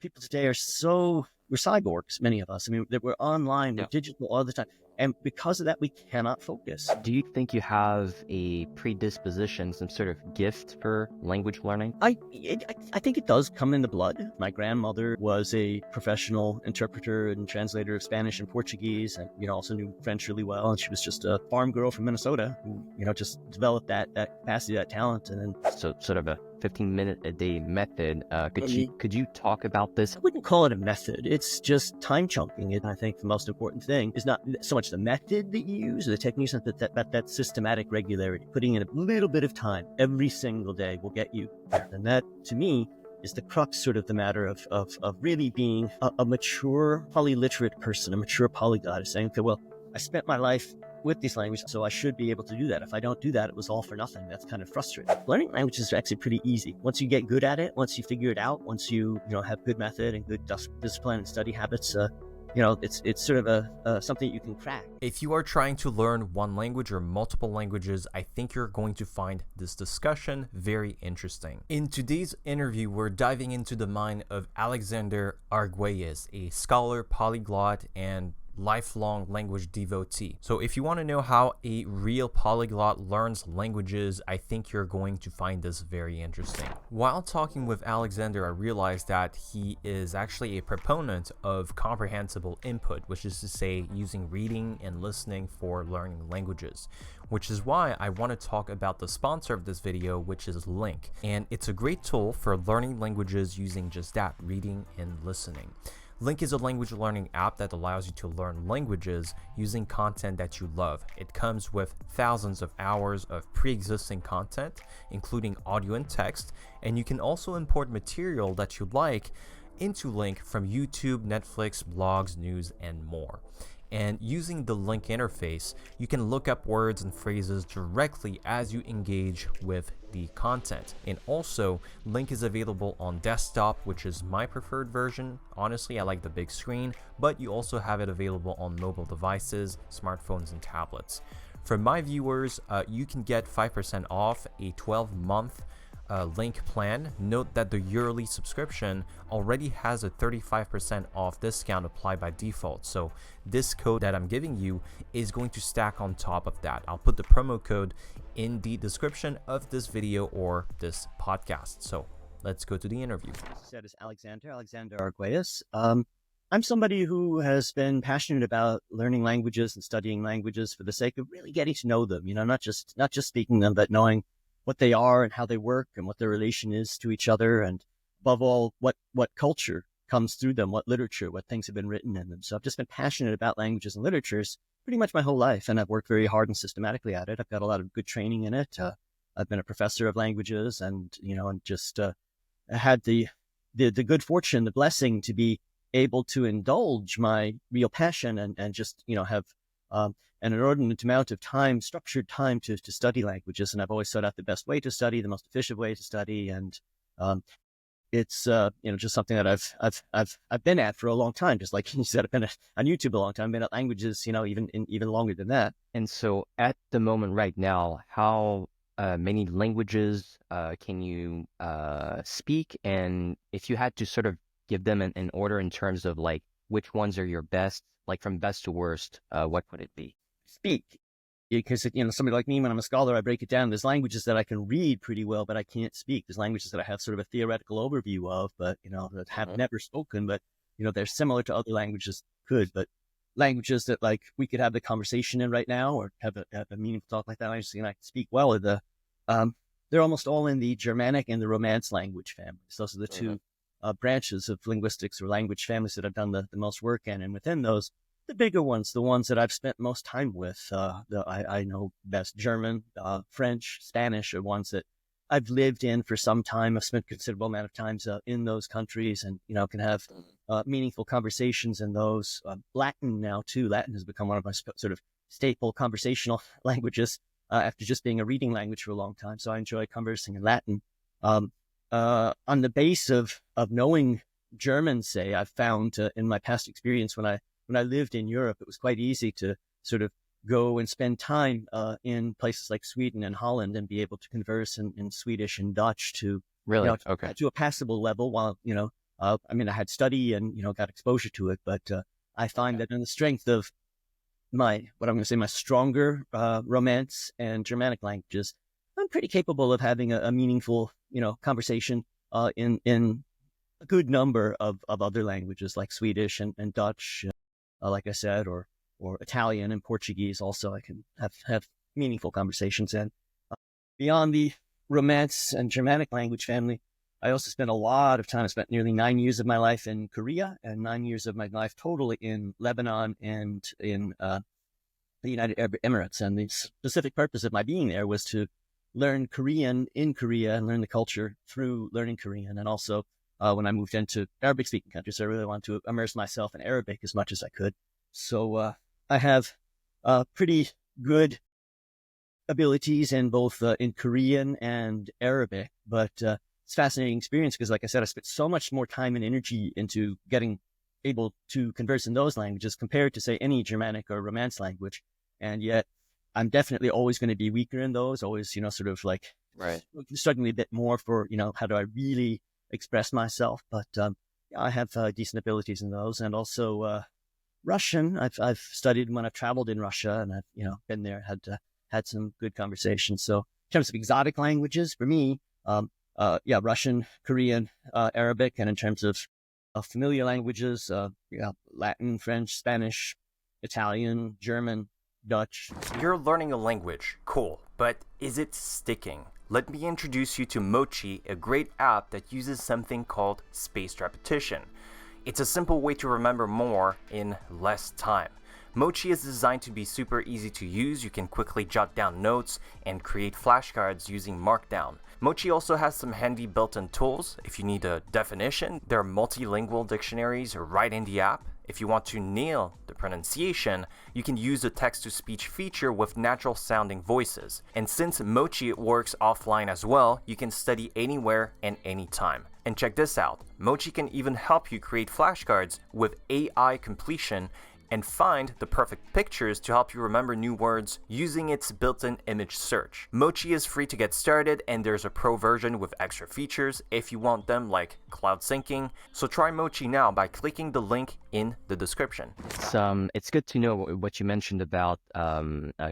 people today we're cyborgs, many of us. I mean, we're online, we're Yeah. digital all the time. And because of that, we cannot focus. Do you think you have a predisposition, some sort of gift for language learning? I think it does come in the blood. My grandmother was a professional interpreter and translator of Spanish and Portuguese, and also knew French really well. And she was just a farm girl from Minnesota who just developed that capacity, that talent, and then So sort of a 15-minute a day method. Could you I could you talk about this? wouldn't call it a method. It's just time chunking. I think the most important thing is not so much the method that you use or the techniques, but that systematic regularity. Putting in a little bit of time every single day will get you there. And that, to me, is the crux, sort of the matter of really being a mature polyliterate person, a mature polyglot, is saying, okay, well, I spent my life with these languages, so I should be able to do that. If I don't do that, it was all for nothing. That's kind of frustrating. Learning languages is actually pretty easy. Once you get good at it, once you figure it out, once you have good method and good discipline and study habits, it's sort of something you can crack. If you are trying to learn one language or multiple languages, I think you're going to find this discussion very interesting. In today's interview, we're diving into the mind of Alexander Arguelles, a scholar, polyglot, and lifelong language devotee. So if you want to know how a real polyglot learns languages, I think you're going to find this very interesting. While talking with Alexander, I realized that he is actually a proponent of comprehensible input, which is to say using reading and listening for learning languages, which is why I want to talk about the sponsor of this video, which is Lingq. And it's a great tool for learning languages using just that, reading and listening. Lingq is a language learning app that allows you to learn languages using content that you love. It comes with thousands of hours of pre-existing content, including audio and text, and you can also import material that you like into Lingq from YouTube, Netflix, blogs, news, and more. And using the Lingq interface, you can look up words and phrases directly as you engage with the content. And also, Lingq is available on desktop, which is my preferred version. Honestly, I like the big screen, but you also have it available on mobile devices, smartphones, and tablets. For my viewers, you can get 5% off a 12-month Lingq plan. Note that the yearly subscription already has a 35% off discount applied by default, so this code that I'm giving you is going to stack on top of that. I'll put the promo code in the description of this video or this podcast. So let's go to the interview. Said is Alexander Arguelles. I'm somebody who has been passionate about learning languages and studying languages for the sake of really getting to know them, not just speaking them, but knowing what they are and how they work and what their relation is to each other, and above all, what culture comes through them, what literature, what things have been written in them. So I've just been passionate about languages and literatures pretty much my whole life, and I've worked very hard and systematically at it. I've got a lot of good training in it. I've been a professor of languages, and just had the good fortune, the blessing to be able to indulge my real passion and just have an inordinate amount of time, structured time to study languages. And I've always sought out the best way to study, the most efficient way to study. And it's just something that I've been at for a long time. Just like you said, I've been on YouTube a long time. I've been at languages, even longer than that. And so at the moment right now, how many languages can you speak? And if you had to sort of give them an order in terms of like which ones are your best, like from best to worst, what would it be? Speak, because somebody like me, when I'm a scholar, I break it down. There's languages that I can read pretty well, but I can't speak. There's languages that I have sort of a theoretical overview of, but that have never spoken, but they're similar to other languages could. But languages that like we could have the conversation in right now, or have a meaningful talk like that, I can speak well. They're almost all in the Germanic and the Romance language families. Those are the two branches of linguistics or language families that I've done the most work in. And within those, the bigger ones, the ones that I've spent most time with, I know best: German, French, Spanish are ones that I've lived in for some time. I've spent a considerable amount of time in those countries, and can have meaningful conversations in those. Latin now too. Latin has become one of my sort of staple conversational languages after just being a reading language for a long time. So I enjoy conversing in Latin. On the base of knowing German, say, I've found in my past experience when I lived in Europe, it was quite easy to sort of go and spend time in places like Sweden and Holland and be able to converse in Swedish and Dutch to Really? Okay. to a passable level, while I mean, I had study and, got exposure to it, but I find that in the strength of what I'm going to say, my stronger Romance and Germanic languages, I'm pretty capable of having a meaningful, conversation in a good number of other languages like Swedish and Dutch, like I said, or Italian and Portuguese. Also, I can have meaningful conversations in. Beyond the Romance and Germanic language family, I also spent a lot of time. I spent nearly 9 years of my life in Korea and 9 years of my life totally in Lebanon and in the United Arab Emirates. And the specific purpose of my being there was to learn Korean in Korea and learn the culture through learning Korean. And also, when I moved into Arabic-speaking countries, I really wanted to immerse myself in Arabic as much as I could. So I have pretty good abilities in both in Korean and Arabic, but it's a fascinating experience because, like I said, I spent so much more time and energy into getting able to converse in those languages compared to, say, any Germanic or Romance language. And yet I'm definitely always going to be weaker in those, always, sort of like struggling a bit more for, how do I really express myself? But I have decent abilities in those. And also Russian, I've studied when I've traveled in Russia, and I've, been there, had some good conversations. So in terms of exotic languages, for me, Russian, Korean, Arabic, and in terms of familiar languages, Latin, French, Spanish, Italian, German, Dutch. You're learning a language, cool, but is it sticking? Let me introduce you to Mochi, a great app that uses something called spaced repetition. It's a simple way to remember more in less time. Mochi is designed to be super easy to use. You can quickly jot down notes and create flashcards using Markdown. Mochi also has some handy built-in tools. If you need a definition, there are multilingual dictionaries right in the app. If you want to nail the pronunciation, you can use the text-to-speech feature with natural-sounding voices. And since Mochi works offline as well, you can study anywhere and anytime. And check this out, Mochi can even help you create flashcards with AI completion and find the perfect pictures to help you remember new words using its built-in image search. Mochi is free to get started, and there's a pro version with extra features if you want them, like cloud syncing. So try Mochi now by clicking the link in the description. It's good to know what you mentioned about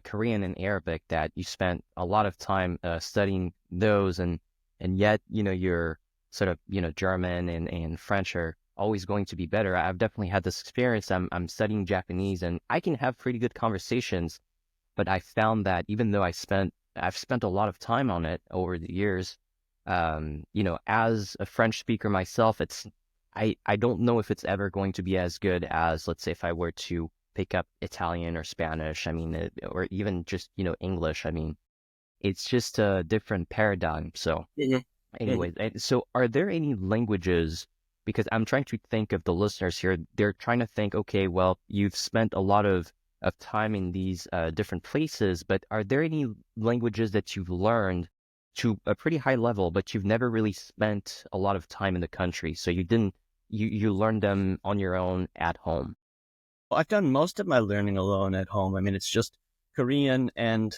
Korean and Arabic, that you spent a lot of time studying those, and yet, you're sort of, German and French are always going to be better. I've definitely had this experience. I'm studying Japanese, and I can have pretty good conversations, but I found that even though I've spent a lot of time on it over the years, as a French speaker myself, I don't know if it's ever going to be as good as, let's say, if I were to pick up Italian or Spanish. I mean, or even just, English. I mean, it's just a different paradigm. So anyways, so are there any languages, because I'm trying to think of the listeners here, they're trying to think, okay, well, you've spent a lot of time in these different places, but are there any languages that you've learned to a pretty high level, but you've never really spent a lot of time in the country? So you learned them on your own at home? Well, I've done most of my learning alone at home. I mean, it's just Korean and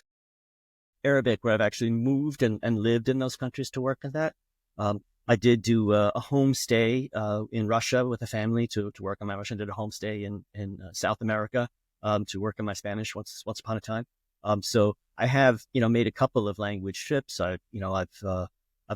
Arabic where I've actually moved and lived in those countries to work at that. I did do a homestay in Russia with a family to work on my Russian. Did a homestay in South America to work on my Spanish once upon a time. So I have made a couple of language trips. I've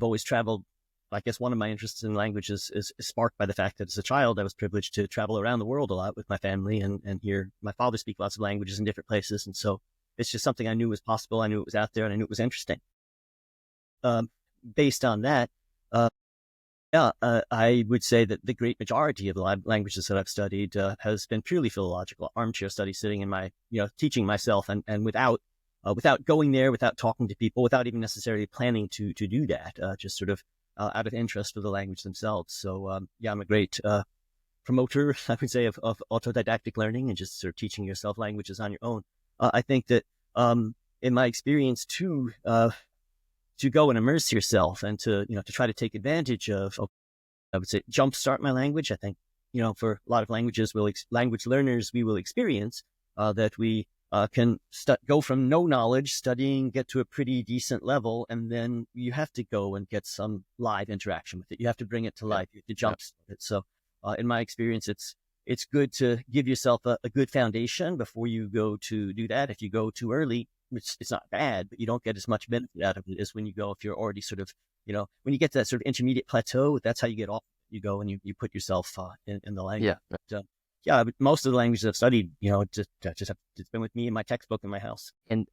always traveled. I guess one of my interests in language is sparked by the fact that as a child I was privileged to travel around the world a lot with my family and hear my father speak lots of languages in different places, and so it's just something I knew was possible. I knew it was out there, and I knew it was interesting. Based on that. I would say that the great majority of the languages that I've studied has been purely philological, armchair study, sitting in my, teaching myself, and without going there, without talking to people, without even necessarily planning to do that, just sort of out of interest for the language themselves. So I'm a great promoter, I would say, of autodidactic learning and just sort of teaching yourself languages on your own. I think that in my experience too, to go and immerse yourself and to try to take advantage of, I would say, jumpstart my language. I think, for a lot of language learners, we will experience that we can go from no knowledge, studying, get to a pretty decent level, and then you have to go and get some live interaction with it. You have to bring it to life. You have to jump it. So in my experience, it's good to give yourself a good foundation before you go to do that. If you go too early, it's not bad, but you don't get as much benefit out of it as when you go, if you're already sort of, when you get to that sort of intermediate plateau, that's how you get off. You go and you put yourself in the language. Yeah. But, but most of the languages I've studied, it's been with me in my textbook in my house. And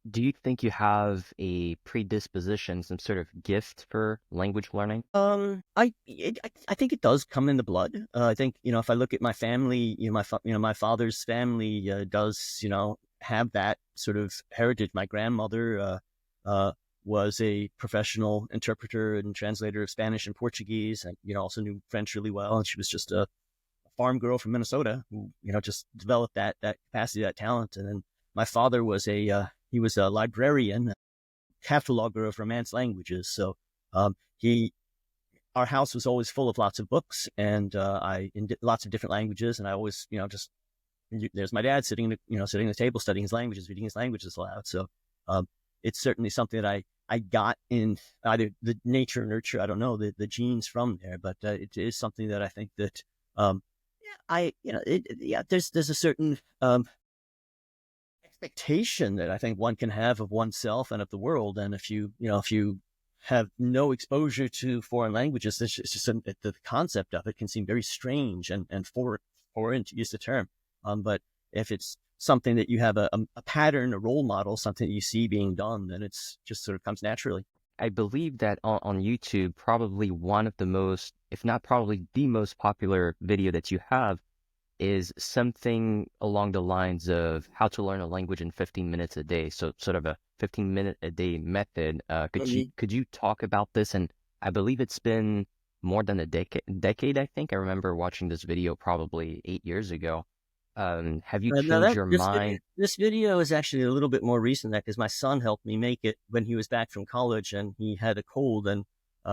do you think you have a predisposition, some sort of gift for language learning? I think it does come in the blood. I think, if I look at my family, my father's family does, have that sort of heritage. My grandmother was a professional interpreter and translator of Spanish and Portuguese, and also knew French really well. And she was just a farm girl from Minnesota who just developed that capacity, that talent. And then my father was a librarian, cataloger of Romance languages. So our house was always full of lots of books, and lots of different languages. And I always there's my dad sitting at the table studying his languages, reading his languages aloud. So it's certainly something that I got in either the nature or nurture, I don't know, the genes from there, but it is something that I think that there's a certain expectation that I think one can have of oneself and of the world. And if you have no exposure to foreign languages, it's just the concept of it can seem very strange and foreign, to use the term. But if it's something that you have a pattern, a role model, something that you see being done, then it's just sort of comes naturally. I believe that on YouTube, probably one of the most, if not probably the most popular video that you have is something along the lines of how to learn a language in 15 minutes a day. So sort of a 15-minute a day method. Could you talk about this? And I believe it's been more than a decade, I think. I remember watching this video probably 8 years ago. Have you changed your mind? This video is actually a little bit more recent, because my son helped me make it when he was back from college, and he had a cold, and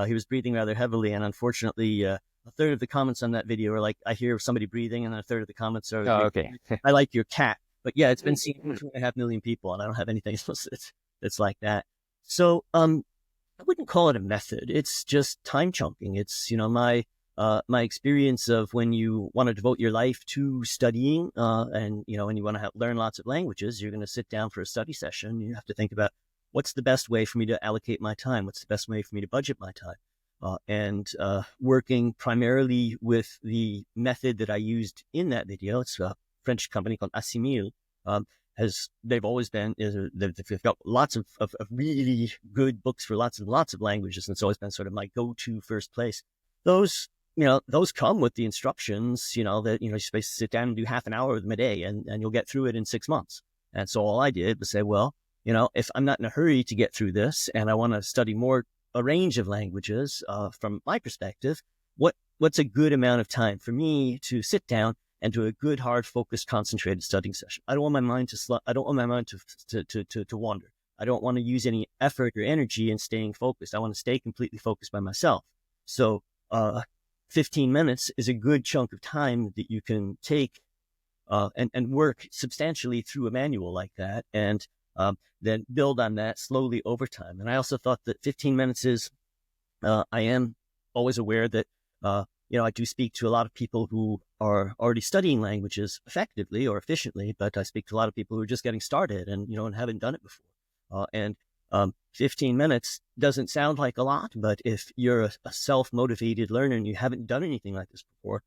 he was breathing rather heavily. And unfortunately, a third of the comments on that video are like, I hear somebody breathing, and a third of the comments are, oh, okay. I like your cat. But yeah, it's been seen by 2.5 million people, and I don't have anything else that's like that. So I wouldn't call it a method. It's just time chunking. It's my experience of when you want to devote your life to studying, and when you want to learn lots of languages, you're going to sit down for a study session. You have to think about what's the best way for me to allocate my time, what's the best way for me to budget my time, and working primarily with the method that I used in that video. It's a French company called Assimil. They've always been, they've got lots of really good books for lots and lots of languages, and it's always been sort of my go-to first place. Those come with the instructions, that, you're supposed to sit down and do half an hour of them a day, and you'll get through it in 6 months. And so all I did was say, well, if I'm not in a hurry to get through this, and I want to study a range of languages, from my perspective, what's a good amount of time for me to sit down and do a good, hard, focused, concentrated studying session? I don't want my mind to wander. I don't want to use any effort or energy in staying focused. I want to stay completely focused by myself. So 15 minutes is a good chunk of time that you can take and work substantially through a manual like that, and then build on that slowly over time. And I also thought that 15 minutes is, I am always aware that, I do speak to a lot of people who are already studying languages effectively or efficiently, but I speak to a lot of people who are just getting started and, and haven't done it before. 15 minutes doesn't sound like a lot, but if you're a self-motivated learner and you haven't done anything like this before,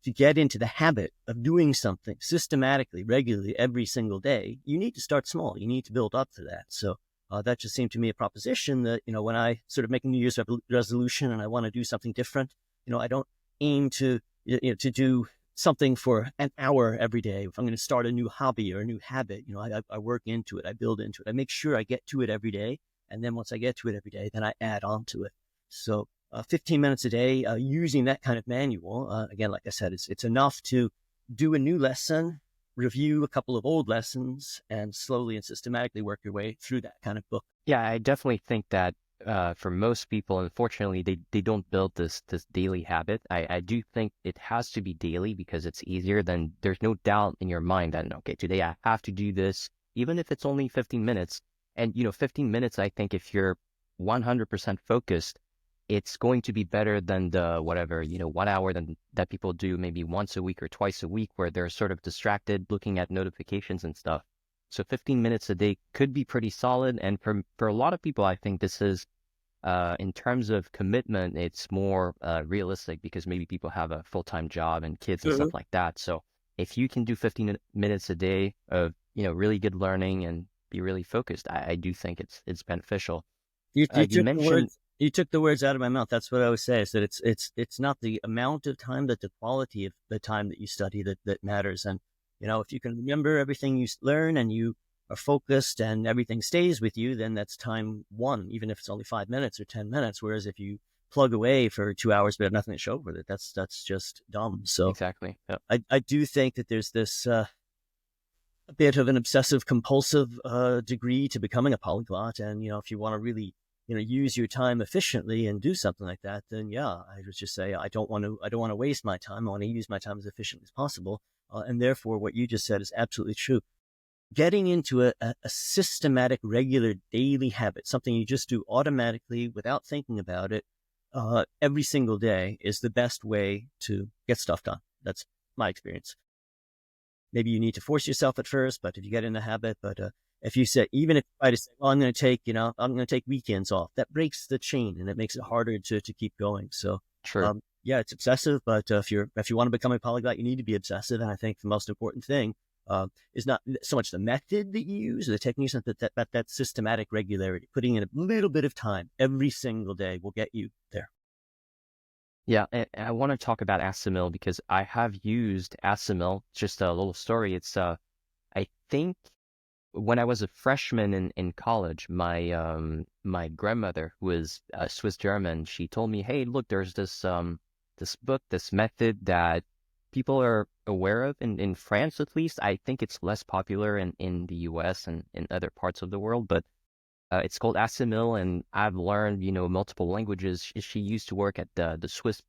to get into the habit of doing something systematically, regularly, every single day, you need to start small. You need to build up to that. So that just seemed to me a proposition that, when I sort of make a New Year's resolution and I want to do something different, I don't aim to do something for an hour every day. If I'm going to start a new hobby or a new habit, I work into it, I build into it, I make sure I get to it every day. And then once I get to it every day, then I add on to it. So 15 minutes a day, using that kind of manual, again, like I said, it's enough to do a new lesson, review a couple of old lessons, and slowly and systematically work your way through that kind of book. Yeah, I definitely think that for most people, unfortunately, they don't build this daily habit. I do think it has to be daily because it's easier. Then there's no doubt in your mind that, okay, today I have to do this, even if it's only 15 minutes. And 15 minutes, I think if you're 100% focused, it's going to be better than the whatever 1 hour that people do maybe once a week or twice a week, where they're sort of distracted looking at notifications and stuff. So 15 minutes a day could be pretty solid. And for a lot of people, I think this is, in terms of commitment, it's more realistic because maybe people have a full-time job and kids and stuff like that. So if you can do 15 minutes a day of, really good learning and be really focused, I do think it's beneficial. You You took mentioned, the words out of my mouth. That's what I would say, is that it's not the amount of time, but the quality of the time that you study that matters. And if you can remember everything you learn and you are focused and everything stays with you, then that's time won, even if it's only 5 minutes or 10 minutes. Whereas if you plug away for 2 hours but have nothing to show for it, that's just dumb. So exactly. Yeah. I do think that there's this a bit of an obsessive compulsive degree to becoming a polyglot. And if you want to really use your time efficiently and do something like that, then yeah, I would just say I don't want to waste my time. I want to use my time as efficiently as possible. And therefore, what you just said is absolutely true. Getting into a systematic, regular daily habit, something you just do automatically without thinking about it, every single day, is the best way to get stuff done. That's my experience. Maybe you need to force yourself at first, but if you get in the habit, if you say, even if you try to say, well, I'm going to take weekends off, that breaks the chain and it makes it harder to keep going. So, True. yeah, it's obsessive, but if you want to become a polyglot, you need to be obsessive. And I think the most important thing is not so much the method that you use or the techniques, but that systematic regularity. Putting in a little bit of time every single day will get you there. Yeah, and I want to talk about Assimil because I have used Assimil. Just a little story. It's I think when I was a freshman in college, my grandmother, who is Swiss German, she told me, "Hey, look, there's this book, this method that people are aware of in France, at least. I think it's less popular in the US and in other parts of the world, but it's called Assimil, and I've learned, multiple languages. She used to work at the Swiss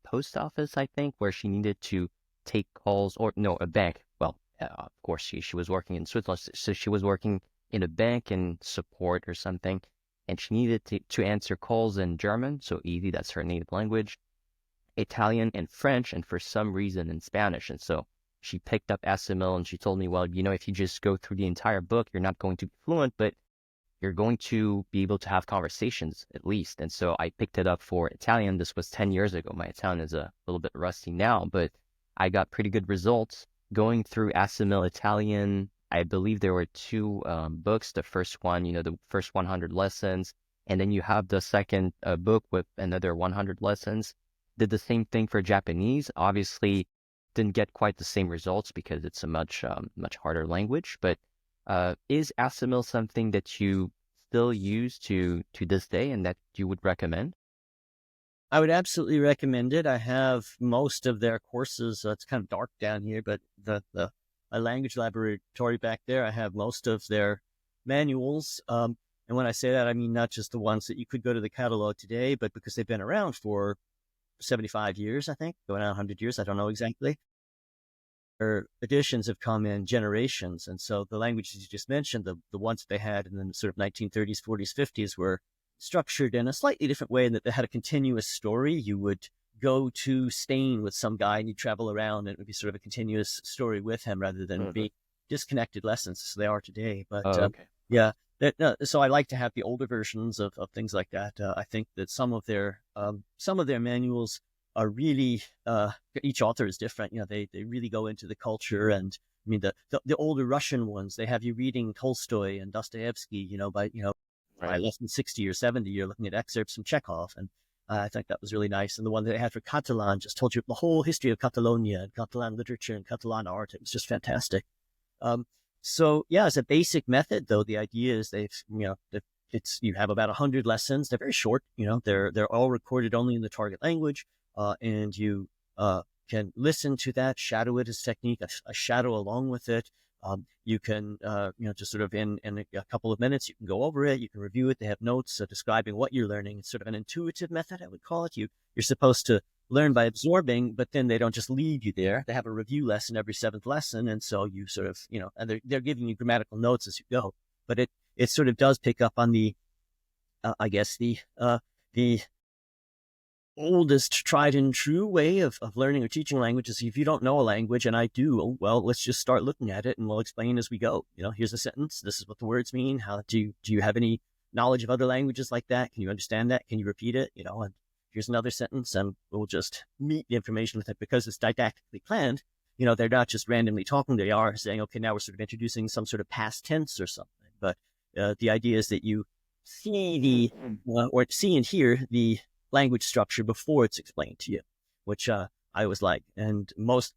post office, I think, where she needed to take calls, or no, a bank. Well, of course, she was working in Switzerland, so she was working in a bank in support or something, and she needed to answer calls in German, so easy, that's her native language, Italian and French, and for some reason in Spanish. And so she picked up Assimil, and she told me, well, if you just go through the entire book, you're not going to be fluent, but you're going to be able to have conversations at least. And so I picked it up for Italian. This was 10 years ago. My Italian is a little bit rusty now, but I got pretty good results going through Assimil Italian. I believe there were two books. The first one, the first 100 lessons, and then you have the second book with another 100 lessons. Did the same thing for Japanese. Obviously, didn't get quite the same results because it's a much harder language, but is Assimil something that you still use to this day and that you would recommend? I would absolutely recommend it. I have most of their courses. It's kind of dark down here, but the language laboratory back there, I have most of their manuals. And when I say that, I mean not just the ones that you could go to the catalog today, but because they've been around for 75 years, I think, going on 100 years. I don't know exactly. Their editions have come in generations. And so the languages you just mentioned, the ones that they had in the sort of 1930s, 40s, 50s, were structured in a slightly different way, in that they had a continuous story. You would go to Spain with some guy and you'd travel around, and it would be sort of a continuous story with him rather than being disconnected lessons as they are today. But okay. yeah, so I like to have the older versions of things like that. I think that some of their manuals are really, each author is different. They really go into the culture. And I mean, the older Russian ones, they have you reading Tolstoy and Dostoevsky, by lesson 60 or 70, you're looking at excerpts from Chekhov. And I think that was really nice. And the one that they had for Catalan just told you the whole history of Catalonia and Catalan literature and Catalan art. It was just fantastic. So yeah, as a basic method, though, the idea is you have about 100 lessons. They're very short. They're all recorded only in the target language. And you can listen to that, shadow it as technique. I shadow along with it. You can, just sort of in a couple of minutes, you can go over it, you can review it. They have notes describing what you're learning. It's sort of an intuitive method, I would call it. You're supposed to learn by absorbing, but then they don't just leave you there. They have a review lesson every seventh lesson. And so you sort of, and they're giving you grammatical notes as you go. But it sort of does pick up on the, I guess, the oldest tried and true way of learning or teaching languages. If you don't know a language, and I do, well, let's just start looking at it and we'll explain as we go. Here's a sentence. This is what the words mean. How do you have any knowledge of other languages like that? Can you understand that? Can you repeat it? And here's another sentence, and we'll just meet the information with it because it's didactically planned. They're not just randomly talking. They are saying, okay, now we're sort of introducing some sort of past tense or something. But the idea is that you see or see and hear the language structure before it's explained to you, which I always like. And most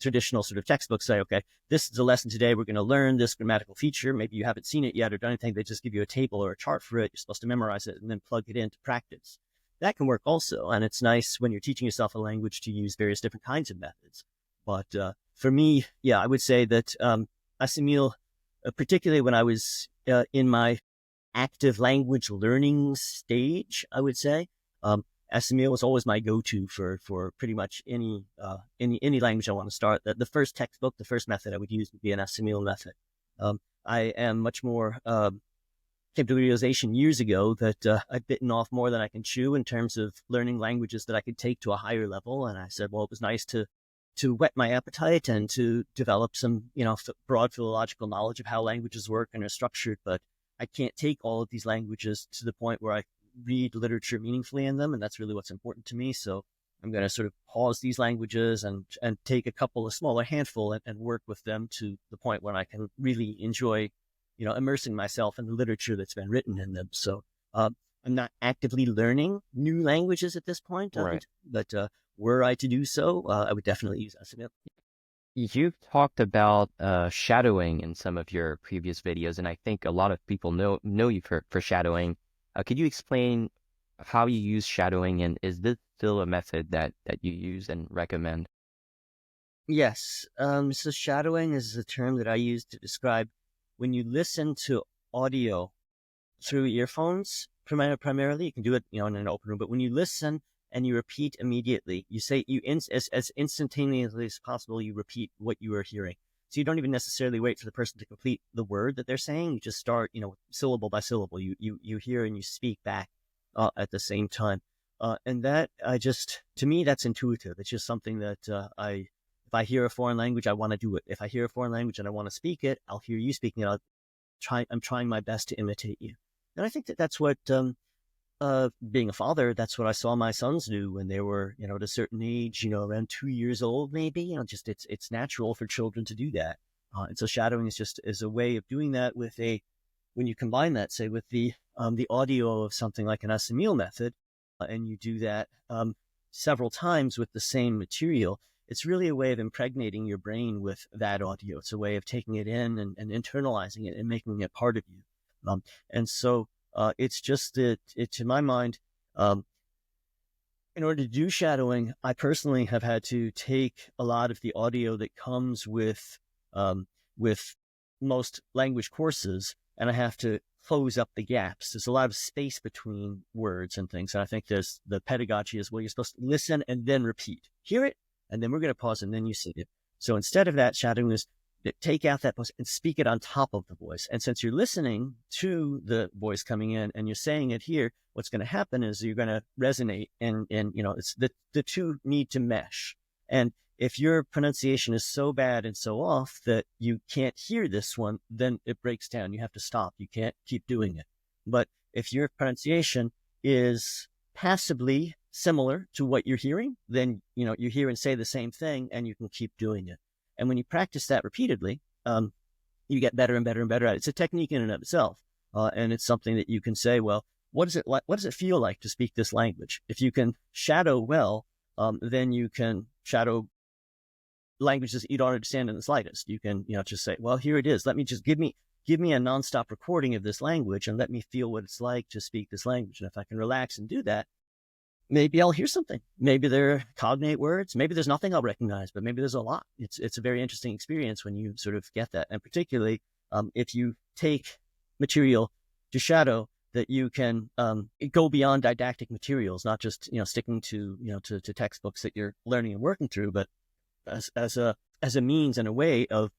traditional sort of textbooks say, okay, this is a lesson today. We're going to learn this grammatical feature. Maybe you haven't seen it yet or done anything. They just give you a table or a chart for it. You're supposed to memorize it and then plug it into practice. That can work also. And it's nice when you're teaching yourself a language to use various different kinds of methods. But for me, I would say that Assimil, particularly when I was in my active language learning stage, I would say, Assimil was always my go-to for pretty much any language I want to start. The first textbook, the first method I would use would be an Assimil method. I am much more came to the realization years ago that I'd bitten off more than I can chew in terms of learning languages that I could take to a higher level. And I said, well, it was nice to whet my appetite and to develop some broad philological knowledge of how languages work and are structured. But I can't take all of these languages to the point where I read literature meaningfully in them, and that's really what's important to me. So I'm going to sort of pause these languages and take a couple, a smaller handful, and work with them to the point where I can really enjoy, immersing myself in the literature that's been written in them. So I'm not actively learning new languages at this point, Right. But were I to do so, I would definitely use Assimil. You've talked about shadowing in some of your previous videos, and I think a lot of people know you for shadowing. Could you explain how you use shadowing, and is this still a method that you use and recommend? Yes. So shadowing is a term that I use to describe when you listen to audio through earphones, primarily. You can do it, in an open room, but when you listen and you repeat immediately, you say as instantaneously as possible, you repeat what you are hearing. So you don't even necessarily wait for the person to complete the word that they're saying. You just start, syllable by syllable. You hear and you speak back at the same time. And that to me, that's intuitive. It's just something that if I hear a foreign language, I want to do it. If I hear a foreign language and I want to speak it, I'll hear you speaking it. I'm trying my best to imitate you. And I think that's what, being a father, that's what I saw my sons do when they were, at a certain age, around 2 years old, maybe, just it's natural for children to do that. And so shadowing is a way of doing that when you combine that, say, with the audio of something like an Assimil method, and you do that several times with the same material, it's really a way of impregnating your brain with that audio. It's a way of taking it in and internalizing it and making it part of you. And so it's just that, to my mind, in order to do shadowing, I personally have had to take a lot of the audio that comes with most language courses, and I have to close up the gaps. There's a lot of space between words and things. And I think there's the pedagogy is, well, you're supposed to listen and then repeat. Hear it, and then we're going to pause, and then you say it. So instead of that, shadowing is take out that pause and speak it on top of the voice. And since you're listening to the voice coming in and you're saying it here, what's going to happen is you're going to resonate, and it's the two need to mesh. And if your pronunciation is so bad and so off that you can't hear this one, then it breaks down. You have to stop. You can't keep doing it. But if your pronunciation is passably similar to what you're hearing, then, you hear and say the same thing and you can keep doing it. And when you practice that repeatedly, you get better and better and better at it. It's a technique in and of itself. And it's something that you can say, well, what does it feel like to speak this language? If you can shadow well, then you can shadow languages you don't understand in the slightest. You can, just say, well, here it is. Let me just give me a nonstop recording of this language and let me feel what it's like to speak this language. And if I can relax and do that, maybe I'll hear something. Maybe they're cognate words. Maybe there's nothing I'll recognize, but maybe there's a lot. It's a very interesting experience when you sort of get that, and particularly if you take material to shadow that you can go beyond didactic materials, not just sticking to to textbooks that you're learning and working through, but as a means and a way of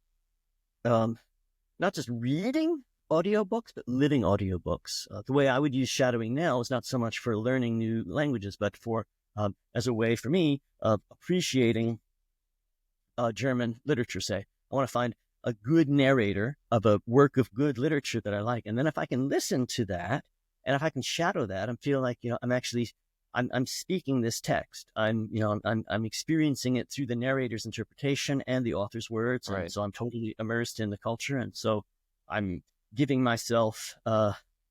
not just reading audiobooks, but living audiobooks. The way I would use shadowing now is not so much for learning new languages, but for as a way for me of appreciating German literature, say. I want to find a good narrator of a work of good literature that I like. And then if I can listen to that, and if I can shadow that, I'm feeling like, I'm speaking this text. I'm experiencing it through the narrator's interpretation and the author's words. Right. And so I'm totally immersed in the culture. And so I'm giving myself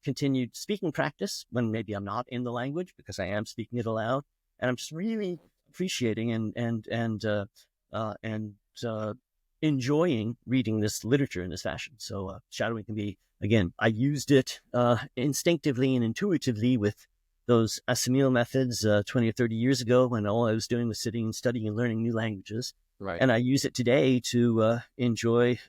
continued speaking practice when maybe I'm not in the language, because I am speaking it aloud. And I'm just really appreciating and enjoying reading this literature in this fashion. So shadowing can be, again, I used it instinctively and intuitively with those Assimil methods 20 or 30 years ago, when all I was doing was sitting and studying and learning new languages. Right. And I use it today to enjoy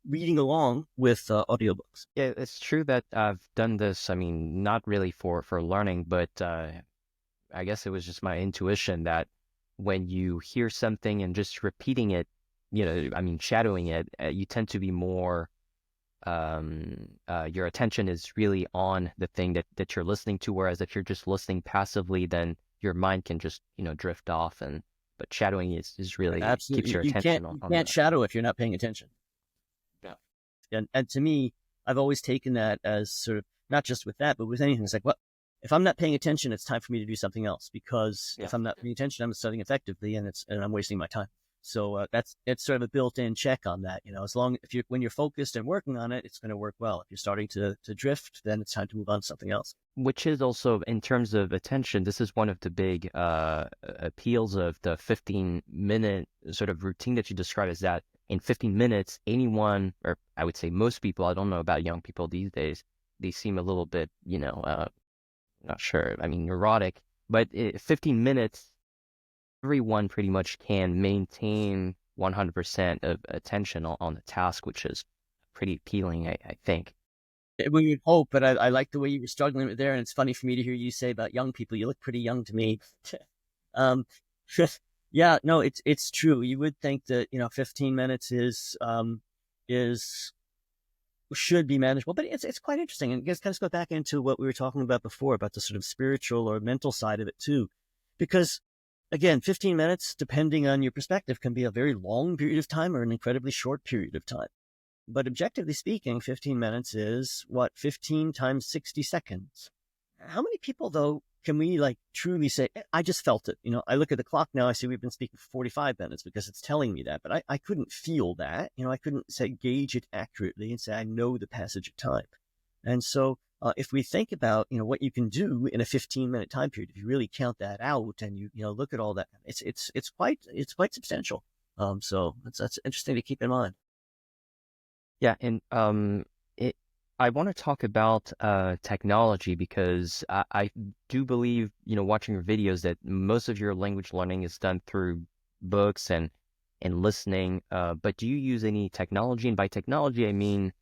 reading along with audiobooks. Yeah, it's true that I've done this. I mean, not really for learning, but I guess it was just my intuition that when you hear something and just repeating it, shadowing it, you tend to be more, your attention is really on the thing that you're listening to. Whereas if you're just listening passively, then your mind can just, drift off. But shadowing is really Absolutely. keeps your You attention can't on that. shadow if you're not paying attention. Yeah. And to me, I've always taken that as sort of, not just with that, but with anything. It's like, well, if I'm not paying attention, it's time for me to do something else, because if I'm not paying attention, I'm studying effectively, and I'm wasting my time. So it's sort of a built-in check on that. As long when you're focused and working on it, it's going to work well. If you're starting to drift, then it's time to move on to something else. Which is also, in terms of attention, this is one of the big appeals of the 15-minute sort of routine that you describe, is that in 15 minutes, anyone, or I would say most people, I don't know about young people these days, they seem a little bit, not sure, neurotic, but 15 minutes, everyone pretty much can maintain 100% of attention on the task, which is pretty appealing, I think. We would hope, but I like the way you were struggling with there, and it's funny for me to hear you say about young people. You look pretty young to me. Yeah, no, it's true. You would think that 15 minutes should be manageable, but it's quite interesting. And it kind of go back into what we were talking about before, about the sort of spiritual or mental side of it too, because again, 15 minutes, depending on your perspective, can be a very long period of time or an incredibly short period of time. But objectively speaking, 15 minutes is 15 times 60 seconds. How many people, though, can we truly say, I just felt it? I look at the clock now, I see we've been speaking for 45 minutes because it's telling me that, but I couldn't feel that. I couldn't gauge it accurately and say, I know the passage of time. And so if we think about, what you can do in a 15-minute time period, if you really count that out and you look at all that, it's quite substantial. So that's interesting to keep in mind. Yeah, and I want to talk about technology, because I do believe, watching your videos, that most of your language learning is done through books and listening. But do you use any technology? And by technology, I mean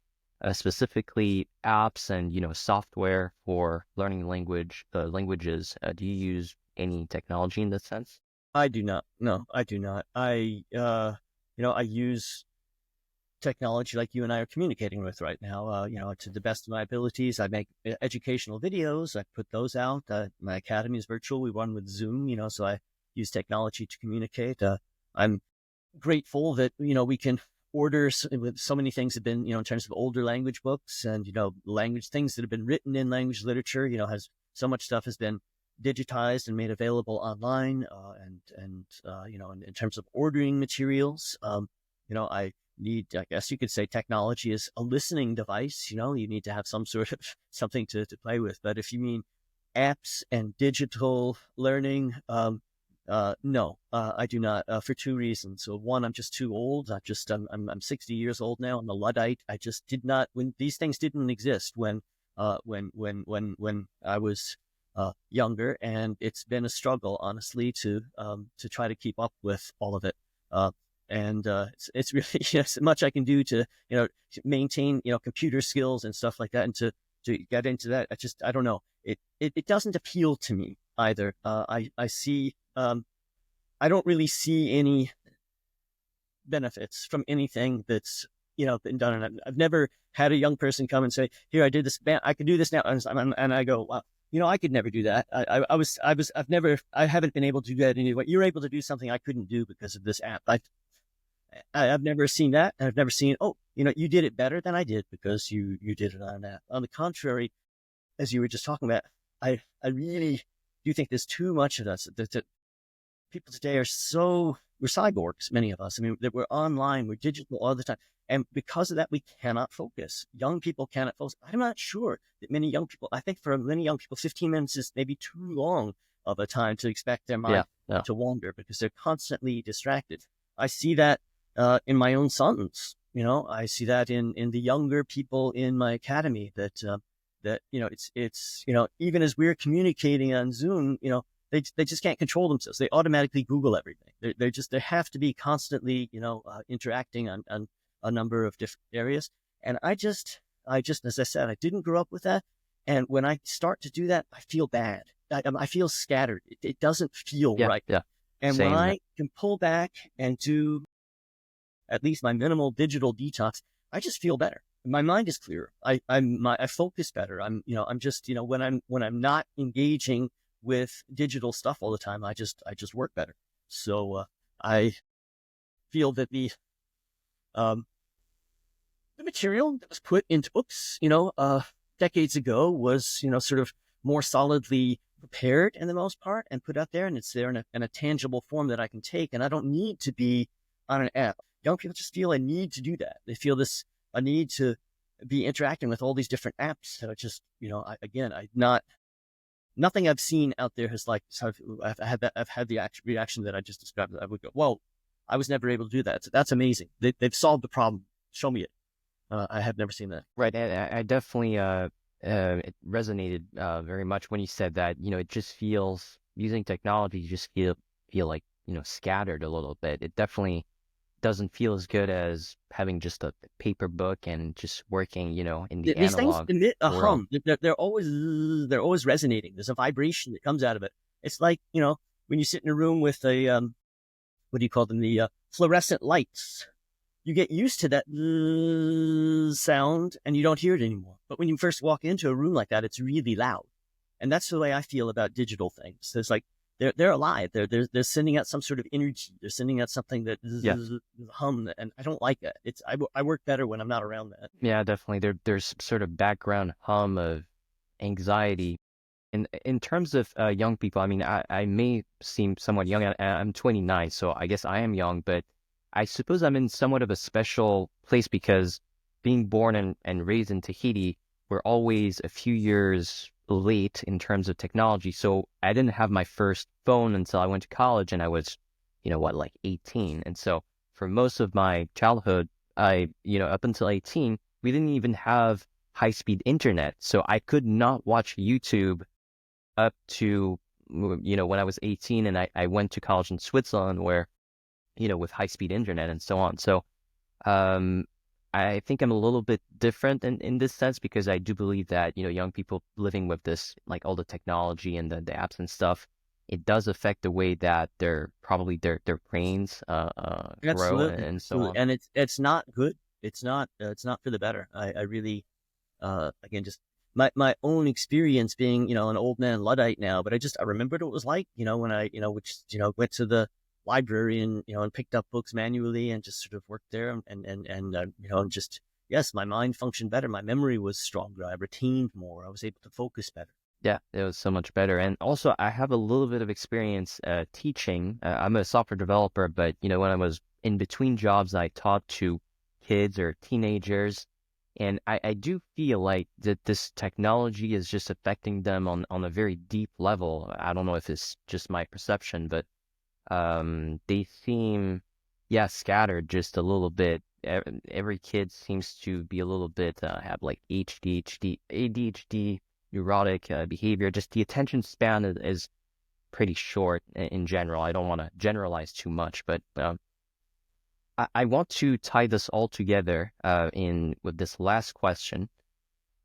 specifically apps and software for learning languages. Do you use any technology in this sense? I do not. No, I do not. I use technology like you and I are communicating with right now. To the best of my abilities, I make educational videos. I put those out. My academy is virtual. We run with Zoom, so I use technology to communicate. I'm grateful that, we can order with so many things have been, in terms of older language books and, language things that have been written in language literature, has so much stuff has been digitized and made available online. And in terms of ordering materials, I guess you could say technology is a listening device. You need to have some sort of something to play with. But if you mean apps and digital learning, no, I do not, for two reasons. So one, I'm just too old. I'm 60 years old now. I'm a Luddite. I just did not, when these things didn't exist, when I was younger, and it's been a struggle, honestly, to try to keep up with all of it. And it's really as much I can do to to maintain computer skills and stuff like that, and to get into that. I don't know. It doesn't appeal to me either. I see I don't really see any benefits from anything that's been done. And I've never had a young person come and say, "Here, I did this. Man, I can do this now." And I go, "Wow, I could never do that. I haven't been able to do that anyway. You're able to do something I couldn't do because of this app." I've never seen that. I've never seen, oh, you did it better than I did because you did it on an app. On the contrary, as you were just talking about, I really do think there's too much of us. That people today we're cyborgs, many of us. I mean, that we're online, we're digital all the time. And because of that, we cannot focus. Young people cannot focus. I'm not sure that many young people, I think for many young people, 15 minutes is maybe too long of a time to expect their mind to wander because they're constantly distracted. I see that in my own sons. I see that in the younger people in my academy that it's even as we're communicating on Zoom, they just can't control themselves. They automatically Google everything. They have to be constantly, interacting on a number of different areas. And I just, as I said, I didn't grow up with that. And when I start to do that, I feel bad. I feel scattered. It doesn't feel right. Yeah. And Same. when I can pull back and do at least my minimal digital detox, I just feel better. My mind is clearer. I focus better. I'm just, when I'm not engaging with digital stuff all the time, I just work better. So I feel that the material that was put into books, decades ago was, sort of more solidly prepared in the most part and put out there, and it's there in a tangible form that I can take, and I don't need to be on an app. Young people just feel a need to do that. They feel a need to be interacting with all these different apps that are just, nothing I've seen out there has I've had the reaction that I just described. I would go, "Whoa, I was never able to do that. That's amazing. They've solved the problem. Show me it." I have never seen that. Right. And I definitely, it resonated very much when you said that, it just feels, using technology, you just feel like, scattered a little bit. It definitely doesn't feel as good as having just a paper book and just working, in the These things analog emit a world. hum. They're always resonating. There's a vibration that comes out of it. It's like, when you sit in a room with a, what do you call them? The fluorescent lights. You get used to that sound and you don't hear it anymore. But when you first walk into a room like that, it's really loud. And that's the way I feel about digital things. It's like they're alive. They're sending out some sort of energy. They're sending out something that hum, and I don't like that. I work better when I'm not around that. Yeah, definitely. There's sort of background hum of anxiety. And in terms of young people, I mean, I may seem somewhat young. I'm 29, so I guess I am young, but I suppose I'm in somewhat of a special place because being born and raised in Tahiti, we're always a few years late in terms of technology. So I didn't have my first phone until I went to college, and I was, like 18. And so for most of my childhood, up until 18, we didn't even have high-speed internet. So I could not watch YouTube up to, when I was 18, and I went to college in Switzerland where, with high-speed internet and so on. So I think I'm a little bit different in this sense because I do believe that, young people living with this, like all the technology and the apps and stuff, it does affect the way that their brains grow and so on. And it's not good. It's not for the better. I really, again, just my own experience being, an old man Luddite now, but I remembered what it was like, when I, went to the library and, and picked up books manually and just sort of worked there and just, yes, my mind functioned better. My memory was stronger. I retained more. I was able to focus better. Yeah, it was so much better. And also I have a little bit of experience teaching. I'm a software developer, but, when I was in between jobs, I taught to kids or teenagers. And I do feel like that this technology is just affecting them on a very deep level. I don't know if it's just my perception, but they seem, scattered just a little bit. Every kid seems to be a little bit, have like ADHD, neurotic behavior. Just the attention span is pretty short in general. I don't want to generalize too much, but I want to tie this all together in with this last question,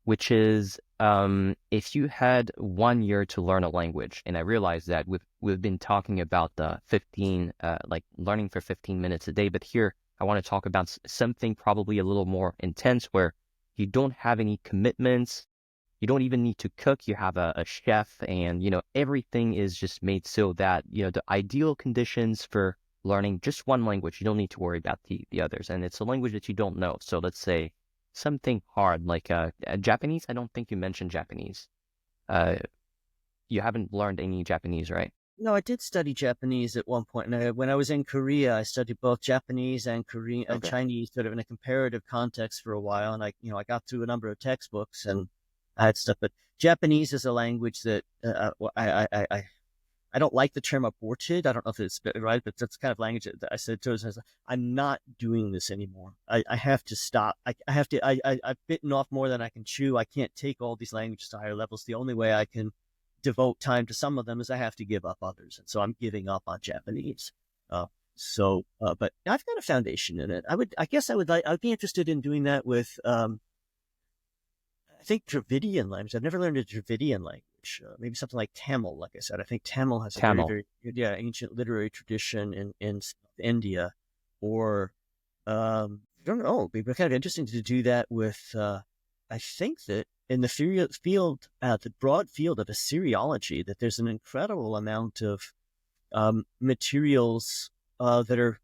which is if you had 1 year to learn a language, and I realize that we've been talking about the 15 like learning for 15 minutes a day, but here I want to talk about something probably a little more intense where you don't have any commitments. You don't even need to cook. You have a chef, and everything is just made so that the ideal conditions for learning just one language. You don't need to worry about the others, and it's a language that you don't know. So let's say something hard like Japanese. I don't think you mentioned Japanese. You haven't learned any Japanese, right? No, I did study Japanese at one point. And when I was in Korea, I studied both Japanese and Korean and Okay. Chinese sort of in a comparative context for a while. And I got through a number of textbooks and I had stuff. But Japanese is a language that I don't like the term aborted. I don't know if it's right, but that's the kind of language that I said to us. I'm not doing this anymore. I have to stop. I have to. I've bitten off more than I can chew. I can't take all these languages to higher levels. The only way I can devote time to some of them is I have to give up others, and so I'm giving up on Japanese. But I've got a foundation in it. I'd be interested in doing that with I think Dravidian language. I've never learned a Dravidian language. Maybe something like Tamil. Like I said, I think Tamil has a very, Tamil. very ancient literary tradition in India. Or I don't know. It'd be kind of interesting to do that with. I think that in the the broad field of Assyriology, that there's an incredible amount of materials that are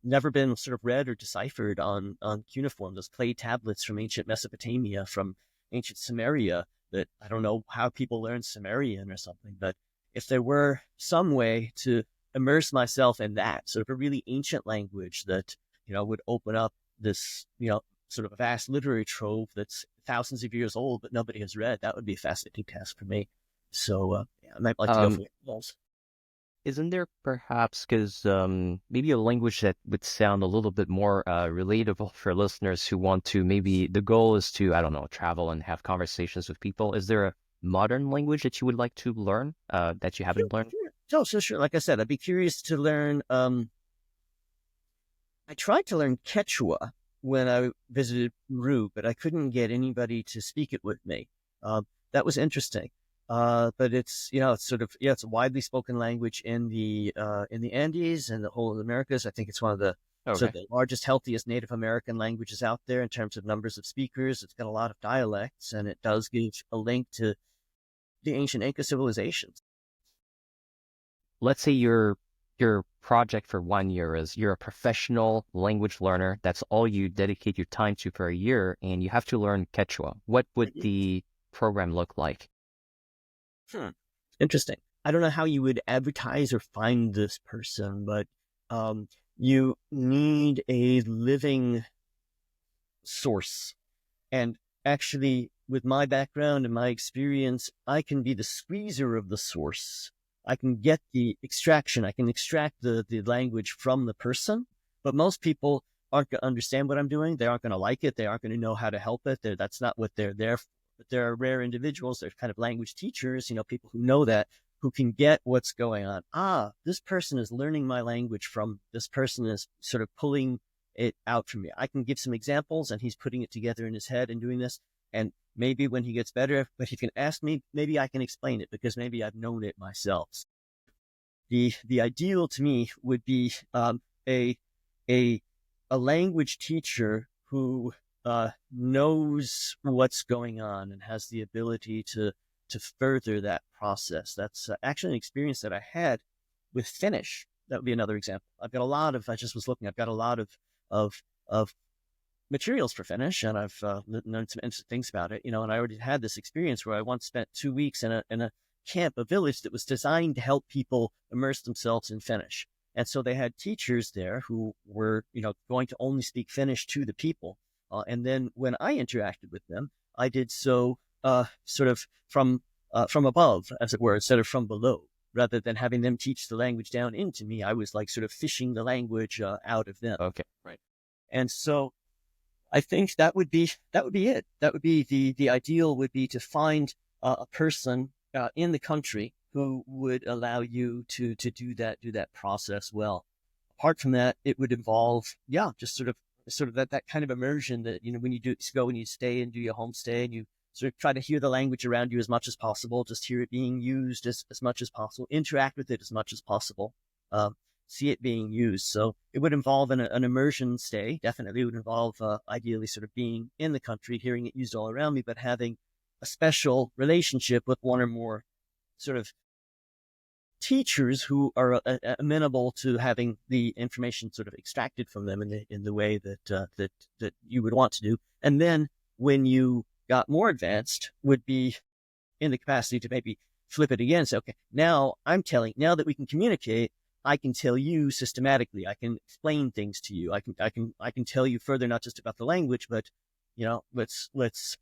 never been sort of read or deciphered on cuneiform, those clay tablets from ancient Mesopotamia, from ancient Sumeria, that I don't know how people learn Sumerian or something, but if there were some way to immerse myself in that sort of a really ancient language that, would open up this, sort of a vast literary trove that's thousands of years old, but nobody has read, that would be a fascinating task for me. So I might like to go for it. Isn't there perhaps, because maybe a language that would sound a little bit more relatable for listeners who want to, maybe the goal is to, I don't know, travel and have conversations with people. Is there a modern language that you would like to learn that you haven't learned? Sure. Like I said, I'd be curious to learn. I tried to learn Quechua when I visited Peru, but I couldn't get anybody to speak it with me. That was interesting. But it's sort of, it's a widely spoken language in the Andes and the whole of the Americas. I think it's one of the sort of Okay. the largest, healthiest Native American languages out there in terms of numbers of speakers. It's got a lot of dialects, and it does give a link to the ancient Inca civilizations. Let's say your project for 1 year is you're a professional language learner. That's all you dedicate your time to for a year, and you have to learn Quechua. What would the program look like? Interesting. I don't know how you would advertise or find this person, but you need a living source. And actually, with my background and my experience, I can be the squeezer of the source. I can get the extraction. I can extract the language from the person, but most people aren't going to understand what I'm doing. They aren't going to like it. They aren't going to know how to help it. That's not what they're there for. But there are rare individuals, there's kind of language teachers, people who know that, who can get what's going on. This person is learning my language from this person is sort of pulling it out from me. I can give some examples, and he's putting it together in his head and doing this. And maybe when he gets better, but he can ask me, maybe I can explain it because maybe I've known it myself. The ideal to me would be a language teacher who knows what's going on and has the ability to further that process. That's actually an experience that I had with Finnish. That would be another example. I've got a lot of. I just was looking. I've got a lot of materials for Finnish, and I've learned some interesting things about it. And I already had this experience where I once spent 2 weeks in a camp, a village that was designed to help people immerse themselves in Finnish. And so they had teachers there who were, going to only speak Finnish to the people. And then when I interacted with them, I did so sort of from above, as it were, instead of from below. Rather than having them teach the language down into me, I was like sort of fishing the language out of them. Okay, right. And so I think that would be it. That would be the ideal would be to find a person in the country who would allow you to do that process well. Apart from that, it would involve, just sort of that kind of immersion that, when you go and you stay and do your homestay and you sort of try to hear the language around you as much as possible, just hear it being used as much as possible, interact with it as much as possible, see it being used. So it would involve an immersion stay. Definitely would involve ideally sort of being in the country, hearing it used all around me, but having a special relationship with one or more sort of teachers who are amenable to having the information sort of extracted from them in the way that you would want to do. And then when you got more advanced, would be in the capacity to maybe flip it again. So, okay, now that we can communicate, I can tell you systematically. I can explain things to you. I can tell you further, not just about the language, but let's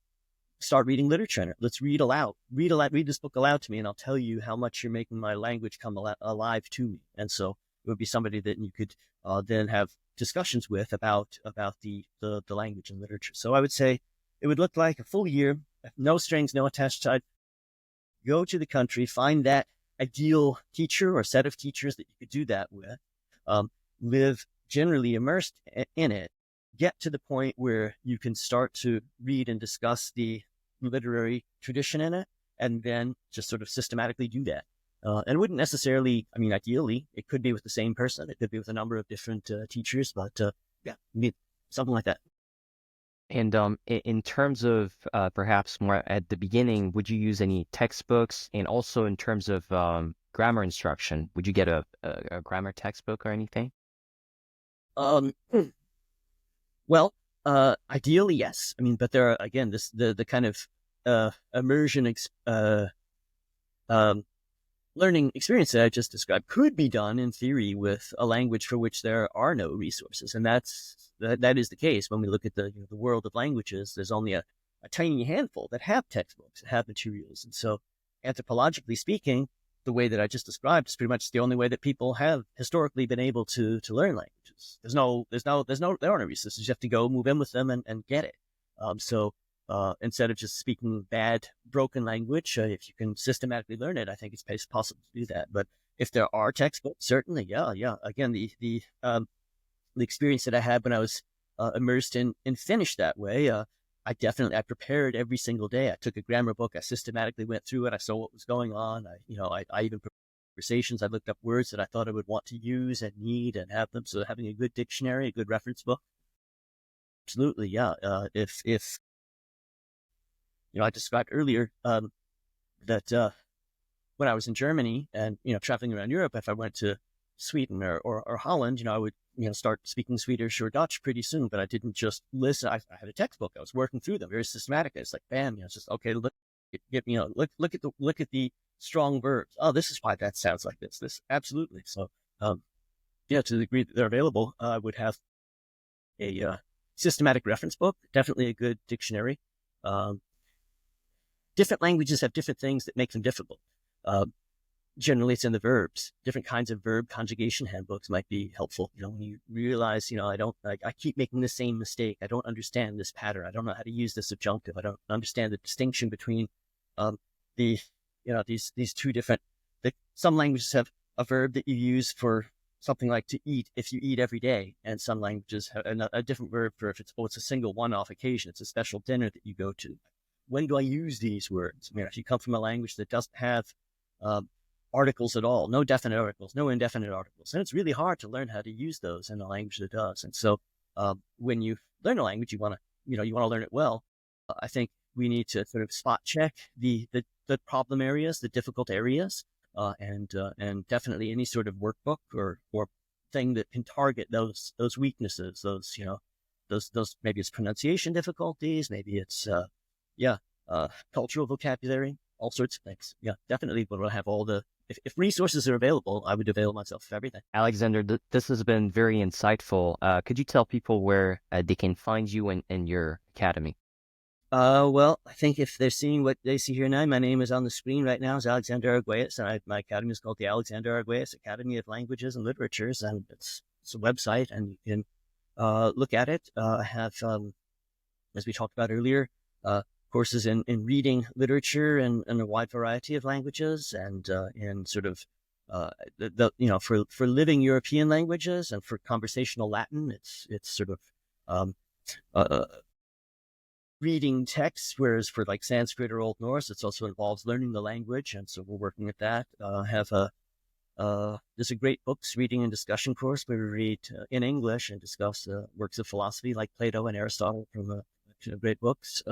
start reading literature. Let's read aloud. Read this book aloud to me, and I'll tell you how much you're making my language come alive to me. And so it would be somebody that you could then have discussions with about the language and literature. So I would say it would look like a full year, no strings, no attached side. Go to the country, find that ideal teacher or set of teachers that you could do that with, live generally immersed in it, get to the point where you can start to read and discuss the literary tradition in it, and then just sort of systematically do that. And it wouldn't necessarily, ideally, it could be with the same person. It could be with a number of different teachers, but something like that. And in terms of perhaps more at the beginning, would you use any textbooks? And also in terms of grammar instruction, would you get a grammar textbook or anything? Well, ideally, yes. But there are, again, the kind of immersion learning experience that I just described could be done in theory with a language for which there are no resources, and that is the case when we look at the world of languages. There's only a tiny handful that have textbooks, that have materials, and so anthropologically speaking, the way that I just described is pretty much the only way that people have historically been able to learn languages. There are no resources. You have to go move in with them and get it. So instead of just speaking bad, broken language, if you can systematically learn it, I think it's possible to do that. But if there are textbooks, certainly, yeah. Again, the experience that I had when I was immersed in Finnish that way, I prepared every single day. I took a grammar book, I systematically went through it, I saw what was going on. I even prepared conversations. I looked up words that I thought I would want to use and need and have them. So having a good dictionary, a good reference book, absolutely, yeah. If I described earlier that when I was in Germany and traveling around Europe, if I went to Sweden or Holland, I would start speaking Swedish or Dutch pretty soon. But I didn't just listen. I had a textbook. I was working through them very systematically. It's like bam, it's just okay. Look at the strong verbs. Oh, this is why that sounds like this. This absolutely. So to the degree that they're available, I would have a systematic reference book, definitely a good dictionary. Different languages have different things that make them difficult. Generally, it's in the verbs. Different kinds of verb conjugation handbooks might be helpful. When you realize, I keep making the same mistake. I don't understand this pattern. I don't know how to use the subjunctive. I don't understand the distinction between these two different. Some languages have a verb that you use for something like to eat if you eat every day, and some languages have a different verb for if it's a single one-off occasion. It's a special dinner that you go to. When do I use these words? If you come from a language that doesn't have articles at all, no definite articles, no indefinite articles, and it's really hard to learn how to use those in a language that does. And so, when you learn a language, you want to learn it well. I think we need to sort of spot check the problem areas, the difficult areas, and definitely any sort of workbook or thing that can target those weaknesses, those maybe it's pronunciation difficulties, maybe it's cultural vocabulary, all sorts of things. Yeah, definitely we'll have all the, if resources are available, I would avail myself of everything. Alexander, this has been very insightful. Could you tell people where they can find you in your academy? Well, I think if they're seeing what they see here now, my name is on the screen right now. It's Alexander Arguelles, and my academy is called the Alexander Arguelles Academy of Languages and Literatures, and it's a website, and you can look at it. I have, as we talked about earlier, courses in reading literature and a wide variety of languages, and in sort of for living European languages and for conversational Latin, it's sort of um, uh, reading texts, whereas for like Sanskrit or Old Norse, it also involves learning the language, and so we're working at that. Have a There's a great books reading and discussion course where we read in English and discuss works of philosophy like Plato and Aristotle from great books.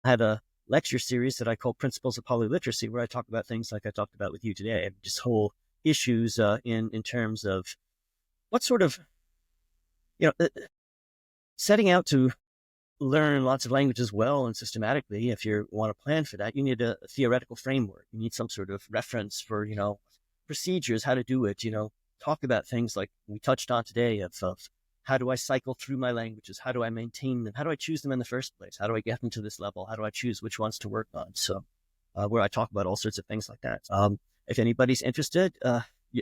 I had a lecture series that I call Principles of Polyliteracy, where I talk about things like I talked about with you today, just whole issues in terms of what sort of, setting out to learn lots of languages well and systematically. If you want to plan for that, you need a theoretical framework. You need some sort of reference for, procedures, how to do it, talk about things like we touched on today of how do I cycle through my languages? How do I maintain them? How do I choose them in the first place? How do I get them to this level? How do I choose which ones to work on? So where I talk about all sorts of things like that. If anybody's interested,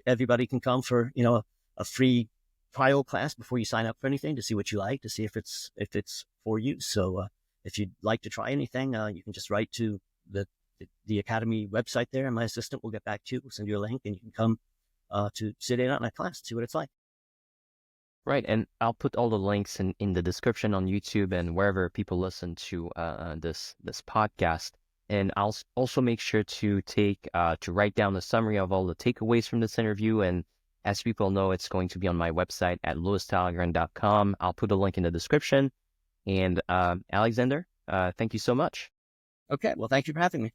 everybody can come for, a free trial class before you sign up for anything to see what you like, to see if it's for you. So if you'd like to try anything, you can just write to the Academy website there, and my assistant will get back to you. We'll send you a link, and you can come to sit in on my class, see what it's like. Right, and I'll put all the links in the description on YouTube and wherever people listen to this podcast. And I'll also make sure to write down a summary of all the takeaways from this interview. And as people know, it's going to be on my website at louis.talleyrand.com. I'll put a link in the description. And Alexander, thank you so much. Okay, well, thank you for having me.